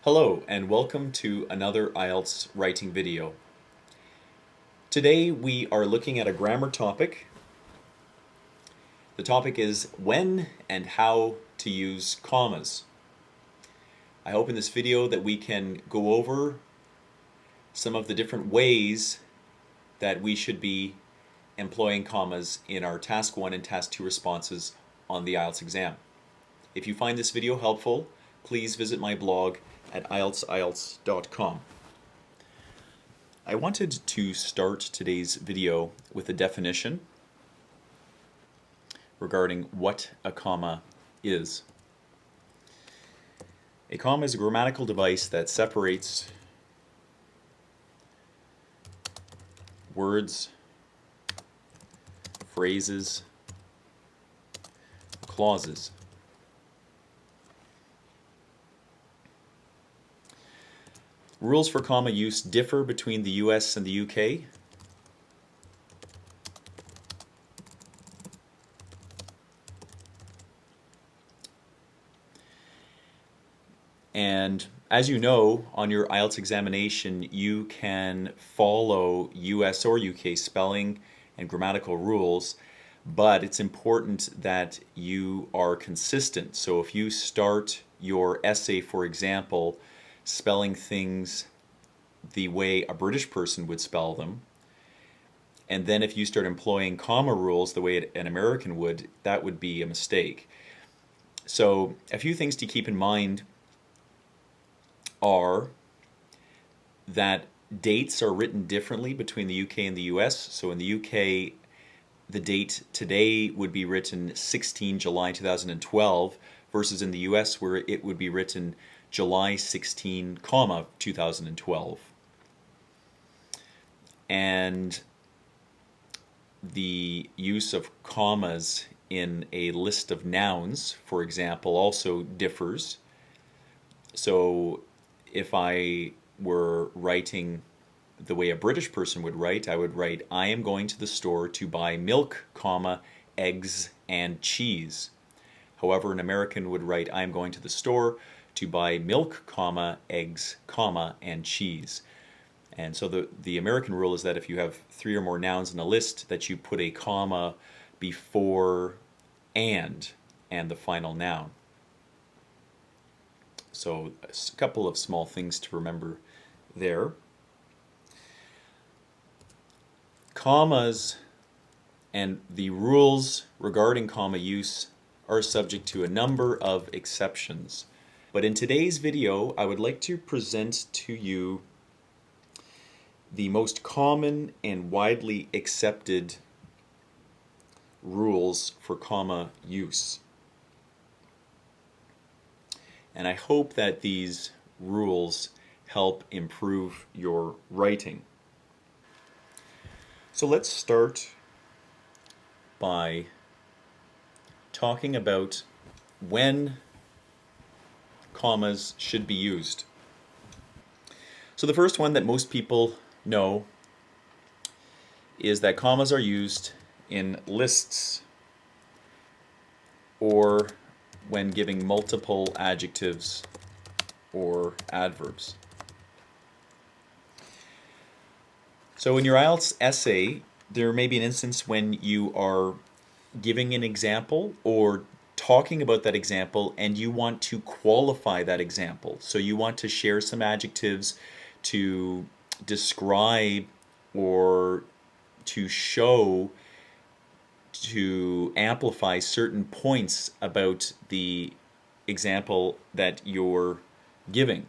Hello and welcome to another IELTS writing video. Today we are looking at a grammar topic. The topic is when and how to use commas. I hope in this video that we can go over some of the different ways that we should be employing commas in our Task 1 and Task 2 responses on the IELTS exam. If you find this video helpful, please visit my blog at IELTSIELTS.com. I wanted to start today's video with a definition regarding what a comma is. A comma is a grammatical device that separates words, phrases, clauses. Rules for comma use differ between the US and the UK. And as you know, on your IELTS examination, you can follow US or UK spelling and grammatical rules, but it's important that you are consistent. So if you start your essay, for example, spelling things the way a British person would spell them, and then if you start employing comma rules the way an American would, that would be a mistake. So a few things to keep in mind are that dates are written differently between the UK and the US. So in the UK, the date today would be written 16 July 2012 versus in the US where it would be written July 16, 2012. And the use of commas in a list of nouns, for example, also differs. So if I were writing the way a British person would write, I would write, I am going to the store to buy milk, comma, eggs, and cheese. However, an American would write, I am going to the store to buy milk, comma, eggs, comma, and cheese. And so the American rule is that if you have 3 or more nouns in a list, that you put a comma before and the final noun. So a couple of small things to remember there. Commas and the rules regarding comma use are subject to a number of exceptions. But in today's video, I would like to present to you the most common and widely accepted rules for comma use. And I hope that these rules help improve your writing. So let's start by talking about when commas should be used. So the first one that most people know is that commas are used in lists or when giving multiple adjectives or adverbs. So in your IELTS essay, there may be an instance when you are giving an example or talking about that example and you want to qualify that example. So you want to share some adjectives to describe or to show, to amplify certain points about the example that you're giving.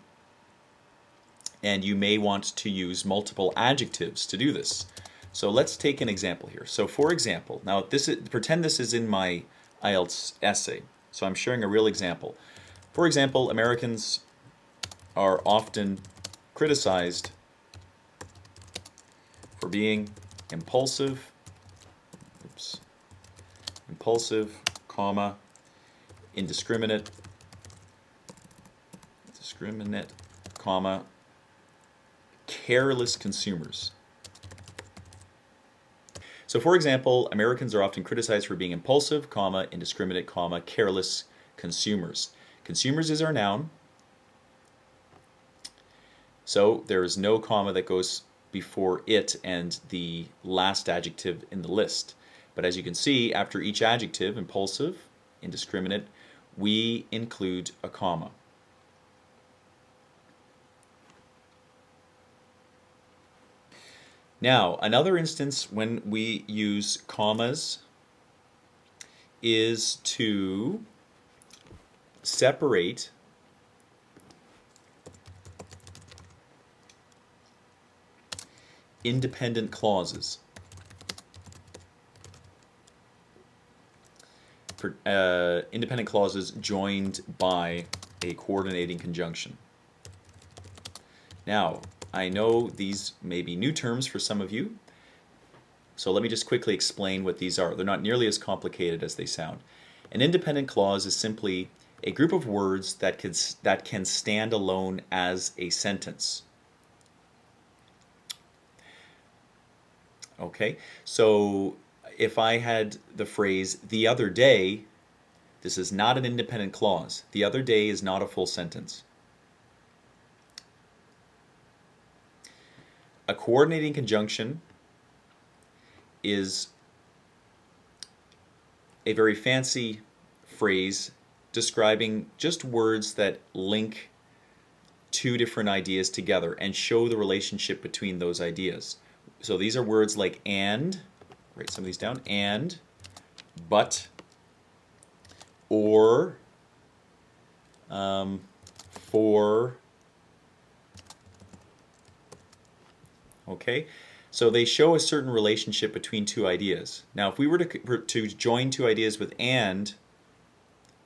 And you may want to use multiple adjectives to do this. So let's take an example here. So for example, now pretend this is in my IELTS essay. So I'm sharing a real example. For example, Americans are often criticized for being impulsive, comma, indiscriminate, comma, careless consumers. So for example, Americans are often criticized for being impulsive, comma, indiscriminate, comma, careless consumers. Consumers is our noun. So there is no comma that goes before it and the last adjective in the list. But as you can see, after each adjective, impulsive, indiscriminate, we include a comma. Now, another instance when we use commas is to separate independent clauses. Independent clauses joined by a coordinating conjunction. Now, I know these may be new terms for some of you, so let me just quickly explain what these are. They're not nearly as complicated as they sound. An independent clause is simply a group of words that can stand alone as a sentence. Okay, so if I had the phrase the other day, this is not an independent clause. The other day is not a full sentence. A coordinating conjunction is a very fancy phrase describing just words that link two different ideas together and show the relationship between those ideas. So these are words like and, write some of these down, and, but, or, for. Okay, so they show a certain relationship between two ideas. Now, if we were to join two ideas with and,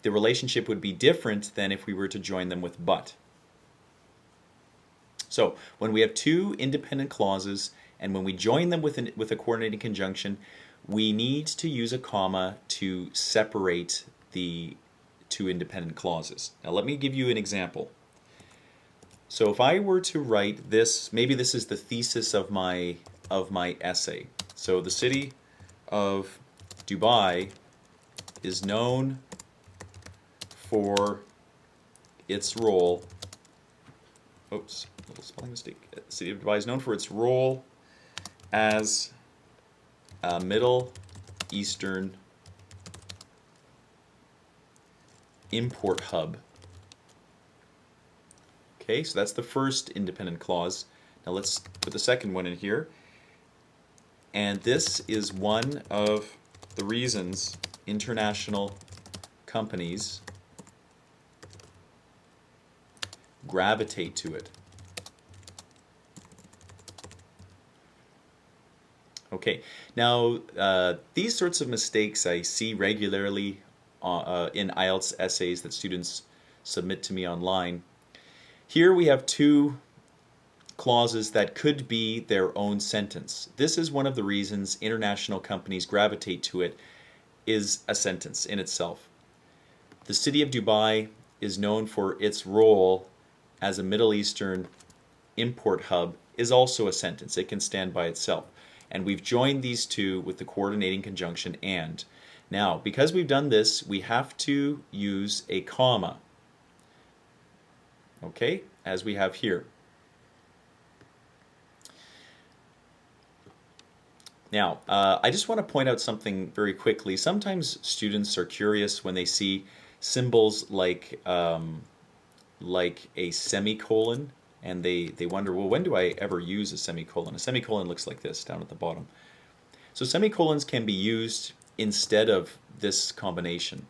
the relationship would be different than if we were to join them with but. So when we have two independent clauses and when we join them with a coordinating conjunction, we need to use a comma to separate the two independent clauses. Now let me give you an example. So if I were to write this, maybe this is the thesis of my essay. So the city of Dubai is known for its role. Oops, little spelling mistake. The city of Dubai is known for its role as a Middle Eastern import hub. Okay, so that's the first independent clause. Now let's put the second one in here. And this is one of the reasons international companies gravitate to it. Okay, now these sorts of mistakes I see regularly in IELTS essays that students submit to me online. Here we have two clauses that could be their own sentence. This is one of the reasons international companies gravitate to it, is a sentence in itself. The city of Dubai is known for its role as a Middle Eastern import hub is also a sentence. It can stand by itself. And we've joined these two with the coordinating conjunction and. Now, because we've done this, we have to use a comma. Okay, as we have here. Now, I just want to point out something very quickly. Sometimes students are curious when they see symbols like a semicolon, and they wonder, well, when do I ever use a semicolon? A semicolon looks like this down at the bottom. So semicolons can be used instead of this combination.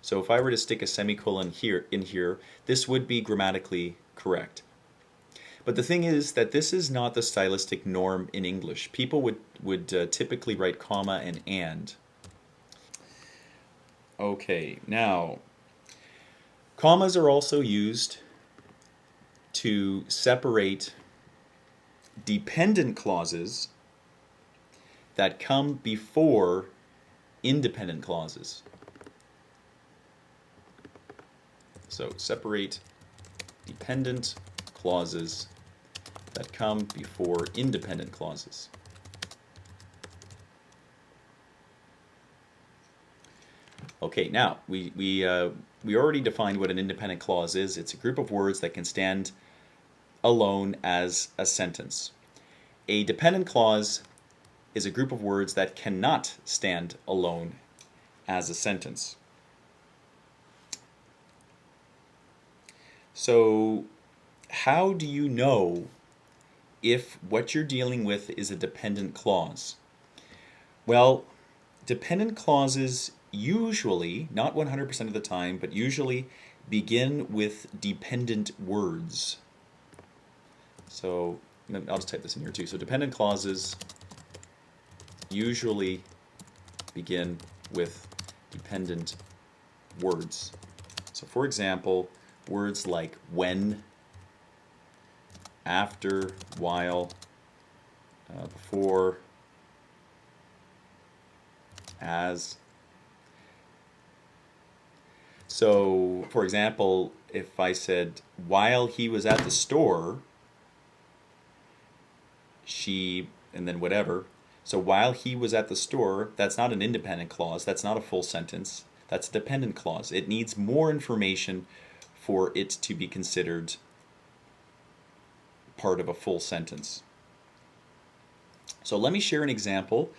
So if I were to stick a semicolon in here, this would be grammatically correct. But the thing is that this is not the stylistic norm in English. People would typically write comma and. Okay, now, commas are also used to separate dependent clauses that come before independent clauses. So separate dependent clauses that come before independent clauses. Okay, now we already defined what an independent clause is. It's a group of words that can stand alone as a sentence. A dependent clause is a group of words that cannot stand alone as a sentence. So, how do you know if what you're dealing with is a dependent clause? Well, dependent clauses usually, not 100% of the time, but usually begin with dependent words. So, I'll just type this in here too. So, dependent clauses usually begin with dependent words. So, for example, words like when, after, while, before, as. So, for example, if I said, while he was at the store, she, and then whatever. So while he was at the store, that's not an independent clause. That's not a full sentence. That's a dependent clause. It needs more information for it to be considered part of a full sentence. So let me share an example.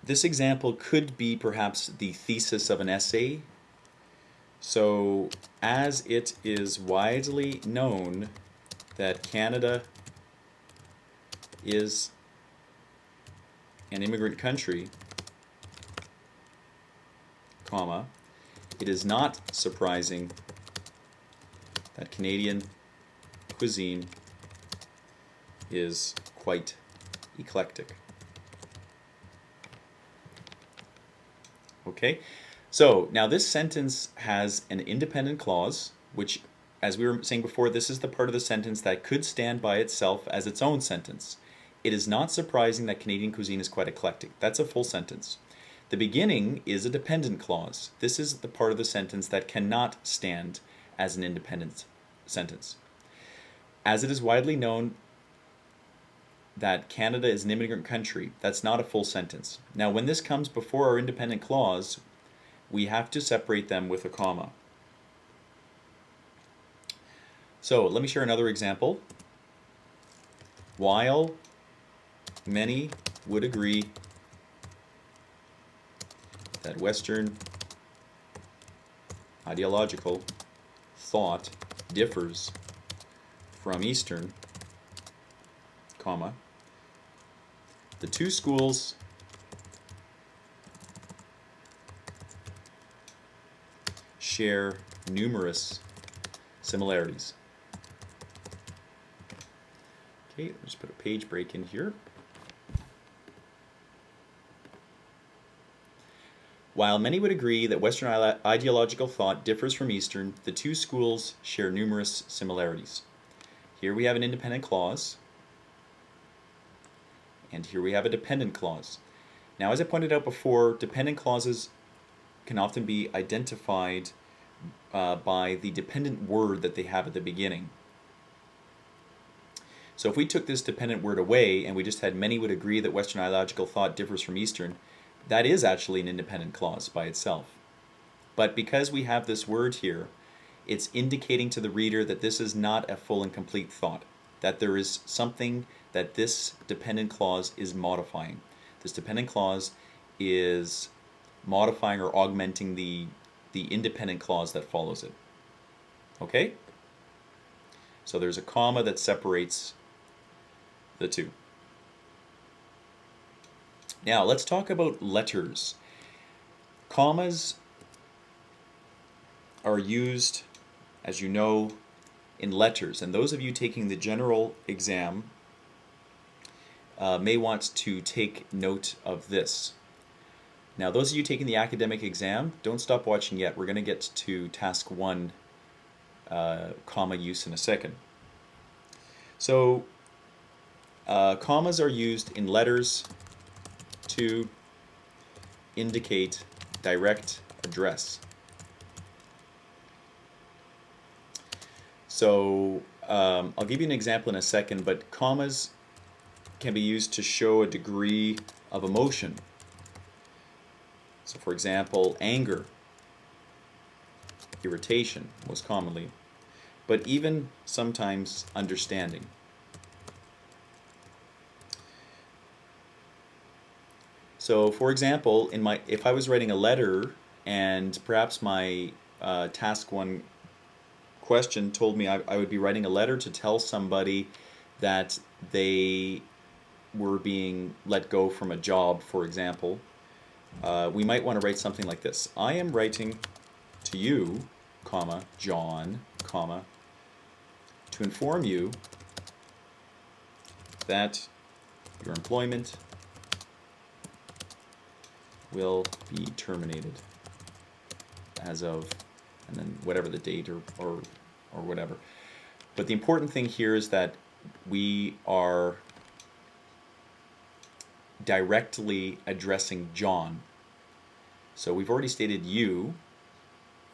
This example could be perhaps the thesis of an essay. So, as it is widely known that Canada is an immigrant country, comma, it is not surprising that Canadian cuisine is quite eclectic. Okay, so now this sentence has an independent clause, which, as we were saying before, this is the part of the sentence that could stand by itself as its own sentence. It is not surprising that Canadian cuisine is quite eclectic. That's a full sentence. The beginning is a dependent clause. This is the part of the sentence that cannot stand as an independent sentence. As it is widely known that Canada is an immigrant country, that's not a full sentence. Now, when this comes before our independent clause, we have to separate them with a comma. So, let me share another example. While many would agree that Western ideological thought differs from Eastern, comma, the two schools share numerous similarities. Okay, let's put a page break in here. While many would agree that Western ideological thought differs from Eastern, the two schools share numerous similarities. Here we have an independent clause, and here we have a dependent clause. Now, as I pointed out before, dependent clauses can often be identified by the dependent word that they have at the beginning. So if we took this dependent word away and we just had many would agree that Western ideological thought differs from Eastern, that is actually an independent clause by itself. But because we have this word here, it's indicating to the reader that this is not a full and complete thought, that there is something that this dependent clause is modifying. This dependent clause is modifying or augmenting the independent clause that follows it. Okay? So there's a comma that separates the two. Now let's talk about letters. Commas are used, as you know, in letters, and those of you taking the general exam may want to take note of this. Now, those of you taking the academic exam, don't stop watching yet. We're going to get to task 1, comma use in a second. So, commas are used in letters to indicate direct address. So, I'll give you an example in a second, but commas can be used to show a degree of emotion. So, for example, anger, irritation most commonly. but even sometimes understanding. So, for example, if I was writing a letter and perhaps my task one question told me I would be writing a letter to tell somebody that they were being let go from a job, for example, we might want to write something like this. I am writing to you, comma, John, comma, to inform you that your employment will be terminated as of, and then whatever the date or whatever. But the important thing here is that we are directly addressing John. So we've already stated you,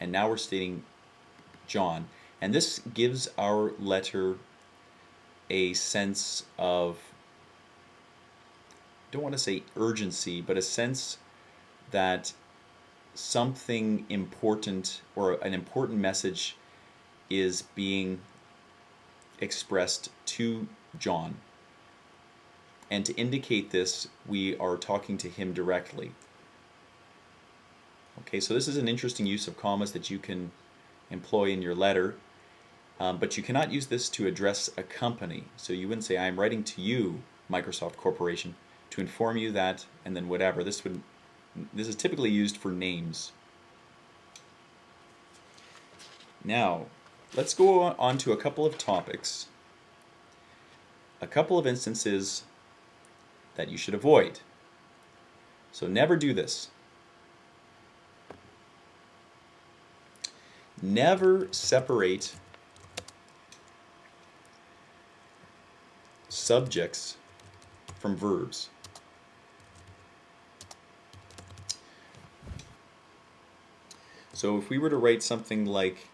and now we're stating John. And this gives our letter a sense of, I don't want to say urgency, but a sense that something important or an important message is being expressed to John. And to indicate this, we are talking to him directly. Okay, so this is an interesting use of commas that you can employ in your letter, but you cannot use this to address a company. So you wouldn't say, I am writing to you, Microsoft Corporation, to inform you that, and then whatever. This is typically used for names. Now, let's go on to a couple of topics, a couple of instances that you should avoid. So never do this. Never separate subjects from verbs. So if we were to write something like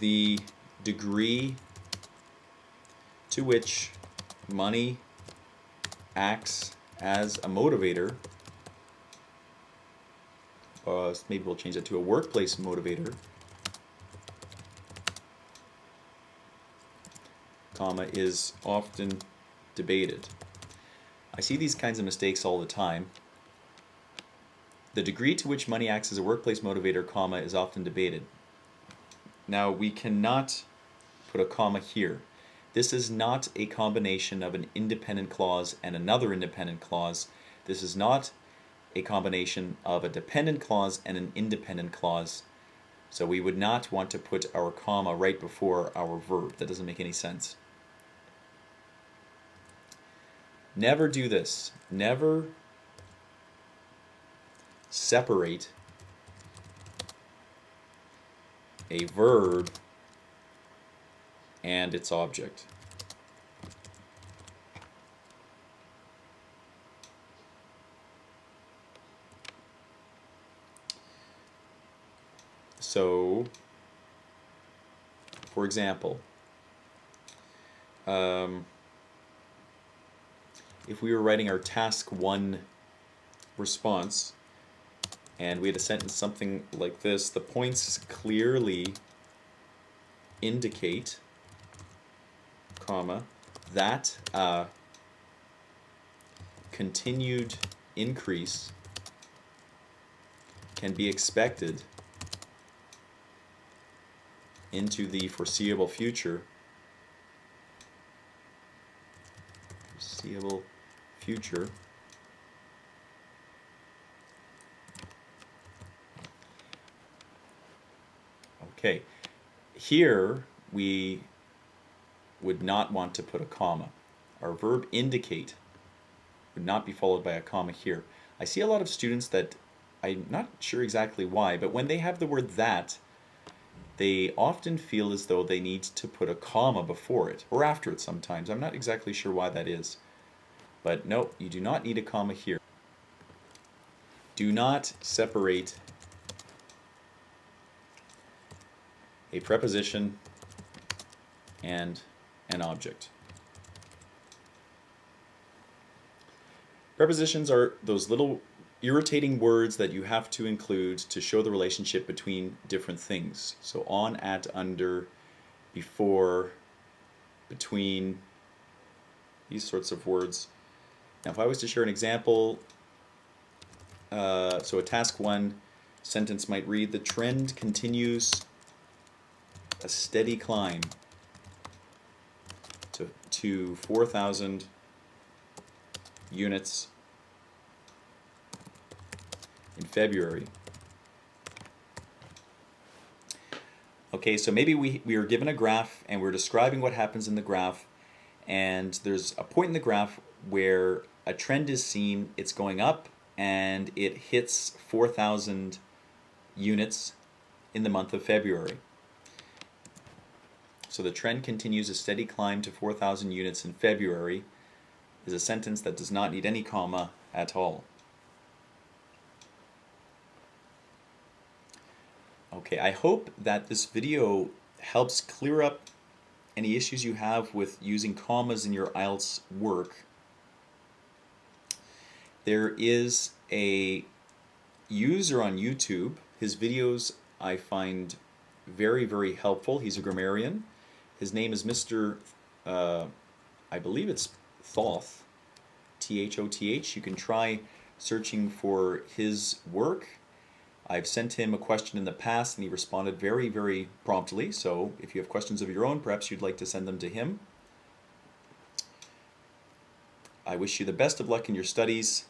the degree to which money acts as a motivator, maybe we'll change that to a workplace motivator, comma, is often debated. I see these kinds of mistakes all the time. The degree to which money acts as a workplace motivator, comma, is often debated. Now, we cannot put a comma here. This is not a combination of an independent clause and another independent clause. This is not a combination of a dependent clause and an independent clause. So we would not want to put our comma right before our verb. That doesn't make any sense. Never do this. Never separate a verb and its object. So, for example, if we were writing our task 1 response and we had a sentence something like this, the points clearly indicate, comma, that a continued increase can be expected into the foreseeable future. Foreseeable future. Okay, here we would not want to put a comma. Our verb indicate would not be followed by a comma here. I see a lot of students that, I'm not sure exactly why, but when they have the word that, they often feel as though they need to put a comma before it, or after it sometimes. I'm not exactly sure why that is. But no, you do not need a comma here. Do not separate a preposition and an object. Prepositions are those little irritating words that you have to include to show the relationship between different things. So on, at, under, before, between, these sorts of words. Now if I was to share an example, so a task 1 sentence might read, the trend continues a steady climb to 4,000 units in February. Okay, so maybe we are given a graph and we're describing what happens in the graph, and there's a point in the graph where a trend is seen, it's going up, and it hits 4,000 units in the month of February. So the trend continues a steady climb to 4,000 units in February is a sentence that does not need any comma at all. Okay, I hope that this video helps clear up any issues you have with using commas in your IELTS work. There is a user on YouTube. His videos I find very, very helpful. He's a grammarian. His name is Mr. I believe it's Thoth, T-H-O-T-H. You can try searching for his work. I've sent him a question in the past and he responded very, very promptly. So if you have questions of your own, perhaps you'd like to send them to him. I wish you the best of luck in your studies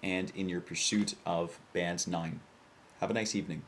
and in your pursuit of Band 9. Have a nice evening.